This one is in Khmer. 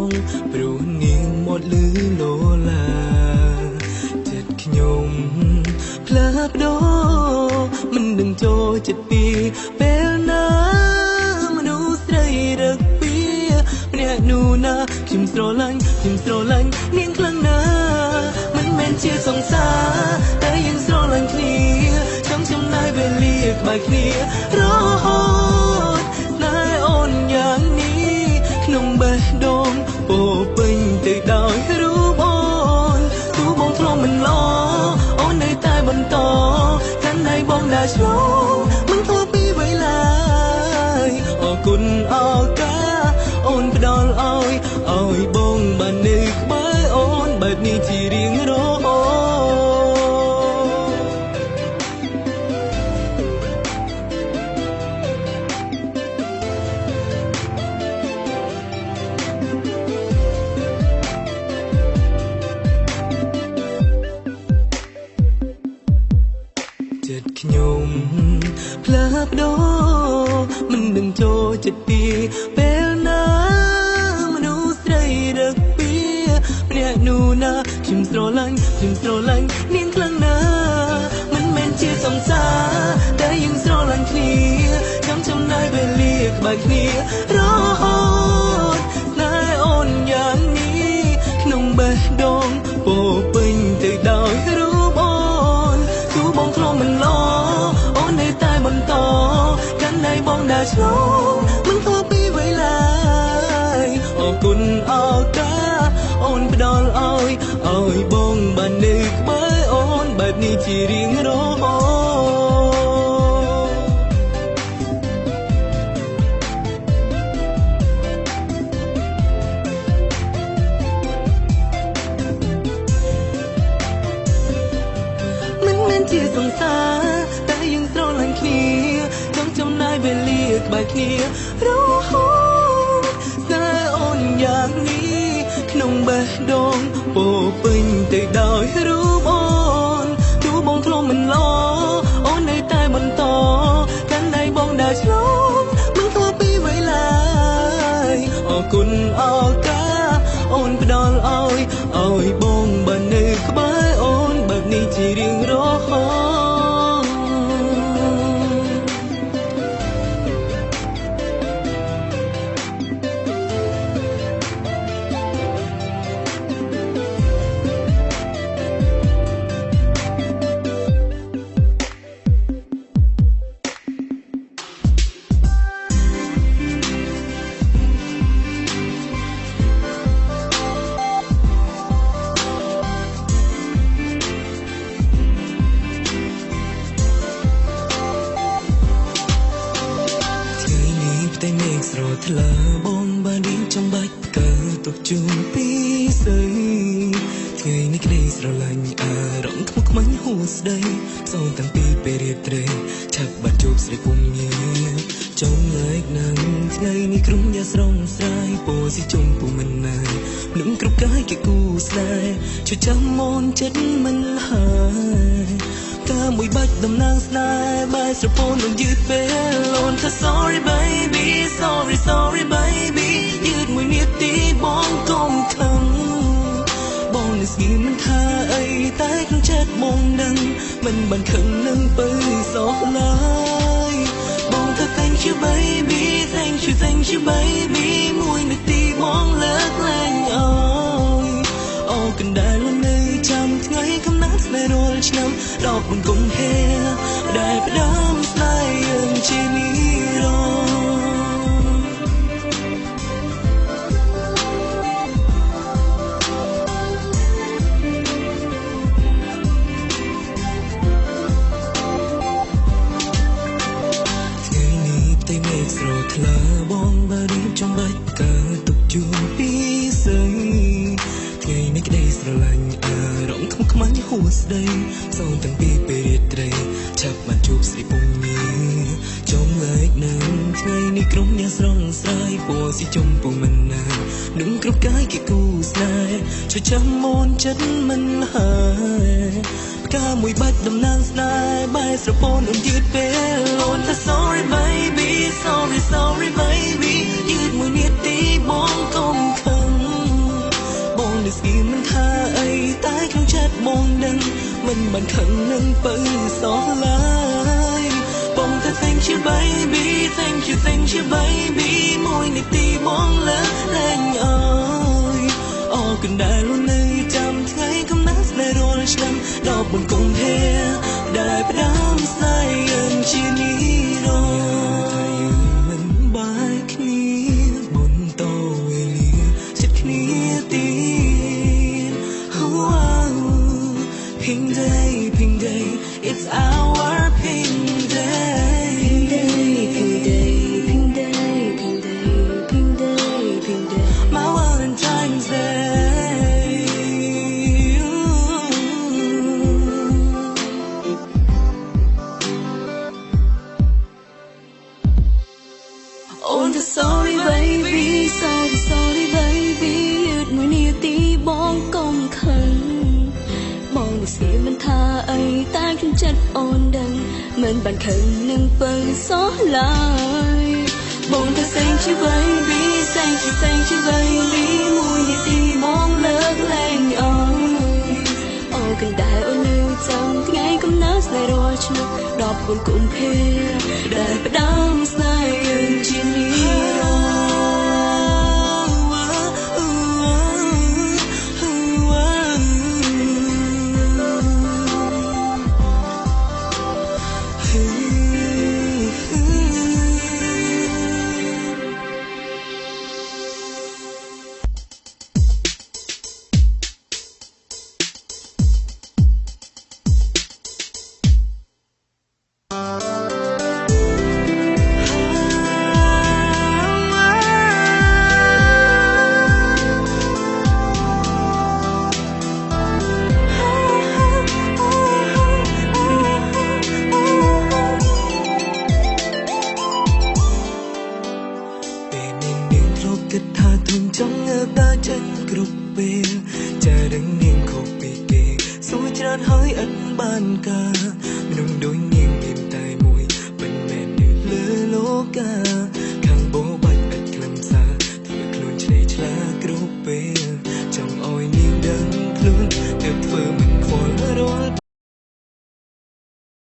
ងព្រោះនាងមកលឺលោឡាចិត្តខ្ញុំផ្លាស់ប្ដូរមិនដឹងចូលចិត្តពីពេលណាមនុស្សស្រីរឹកពីម្នាក់នោះណាខ្ញុំស្រឡាញ់នាងខ្លាំងណាស់មិនមែនជាសង្សារតែយើងស្រឡាញ់គ្នាចង់ចំណាយវេលាក្បែរគ្នារហូតតែអូនយ៉ាងនេះក្នុងបេះដូងពោពេញទៅដោយរូបអូនទោះបងធ្លាប់មិនល្អអូននៅតែបន្តកាន់ដៃបងដើរឆ្លងមិនធ្លាប់ពីវេលាអរគុណអរកាអូនផ្ដល់ឲ្យបងបាននៅក្បែរអូនបែបនេះជារៀងរហូតចិត្តខ្ញុំផ្លាស់ប្ដូរមិនដឹងចូលចិត្តពីពេលណាមនុស្សស្រីរឹកពីម្នាក់នោះណាខ្ញុំស្រឡាញ់នាងខ្លាំងណាស់មិនមែនជាសង្សារតែយើងស្រឡាញ់គ្នាចង់ចំណាយវេលាក្បែរគ្នារហូតតែអូនយ៉ាងនេះក្នុងបេះដូងពោពេញទៅដោយរូបអូនទោះបងធ្លាប់មិនល្អអូននៅតែបន្តកាន់ដៃបងដើរឆ្លងមិនធ្លាប់ពីវេលាអរគុណអរកាអូនផ្ដល់ឲ្យបងបាននៅក្បែរអូនបែបនេះជារៀងរហូតជាសង្សារតែយើងស្រឡាញ់គ្នាចង់ចំណាយវេលាក្បែរគ្នារហូតតែអូនយ៉ាងនេះក្នុងបេះដូងពោពេញទៅដោយរូបអូនទោះបងធ្លាប់មិនល្អអូននៅតែបន្តកាន់ដៃបងដើរឆ្លងមិនធ្លាប់ពីវេលាអរគុណអរកាអូនផ្ដល់ឲ្យបងបាននៅក្បែរអូនបែបនេះជារៀងរហូតតែមេឃស្រថ្លាបងបានរៀងចំបាច់កើទុកជូនពីស្រីថ្ងៃនេះក្តីស្រឡាញ់អារម្មណ៍ខ្មុកខ្មាញ់ហួសស្ដីសូមតាំងពីពេលរាត្រីឆាប់បាត់ជួបស្រីពុំញាចង់លែកនឹងថ្ងៃនេះក្រុមយ៉ាស្រងស្រ័យពោស៊ីជុំពុំមិនណាយនឹងគ្រប់កាយគេគូស្នេហ៍ជួយចាំមនចិត្តមិនហើយតាមួយបាច់តំណាងស្នេហ៍បែរស្រពោននឹងយឺតពេលអូនថា sorry baby sorry baby យឺតមួយនាទីបងកុំខឹងបងនឹងស្ងៀមមិនថាអីតែក្នុងចិត្តបងដឹងមិនបានខឹងនឹងពើសោះឡើយបងថា thank you baby thank you baby មួយនាទីបងលើកលែងអើយអូកណ្ដាលនៅចាំថ្ងៃកំណត់ស្នេហ៍រាល់ឆ្នាំ14កុម្ភៈដែលផ្ដើមស្នេហ៍យើងជានិរស្រថ្លាបងបានរៀបចំបាច់កើទុកជូនពីស្រីថ្ងៃនេះក្តីស្រឡាញ់អារម្មណ៍ខ្មុកខ្មាញ់ហួសស្ដីសូមតាំងពីពេលរាត្រីឆាប់បានជួបស្រីពុំញាចង់លែកនឹងថ្ងៃនេះក្រុមអ្នកស្រងស្រ័យពោស៊ីជុំពុំមិនណានឹងគ្រប់កាយគេគូស្នេហ៍ជួយចាំមនចិត្តមិនហើយផ្កាមួយបាច់តំណាងស្នេហ៍បែរស្រពោននឹងយឺតពេលអូនថា sorry baby sorry baby យឺតមួយនាទីបងកុំខឹង mình bản khẩn nâng bự xót lại bông ta thank you baby thank you baby môi này ti mong lớn lên ơi cần đại luôn nơi chăm thấy cấm nát lại rồi chăm đau buồn cùng he đại bắt đám sai ơn chi ní rồi thay mình bài kia buồn tàu về lia chết kia tin pink day it's our pink day pink day pink day pink day pink day pink day my Valentine's Day oh the sorry baby sorry baby yết mùi nia tí bóng công khẩn mong được sẽ mình tha ấy ta chung chất ôn đần mình bản khẩn nâng phần xóa lại bông ta xanh chứ baby xanh chứ baby mùi nia tí bóng lớn lên ơi cần đại ôn lưu chẳng ngày cấm nát lại rồi chứ đọc buồn cùng phê đại bắt đám sai ơn chi lý trong ngơ ta chân group bia cha đứng nghiêng khổ bị kề suối tràn hơi ân ban ca nung đôi nghiêng niềm tai mùi bên mẹ nữ lơ lố ca khang bố bạch ất lâm xa thừa luôn chạy chla group bia trong oi nghiêng đấng luôn được vừa mình khóa rồi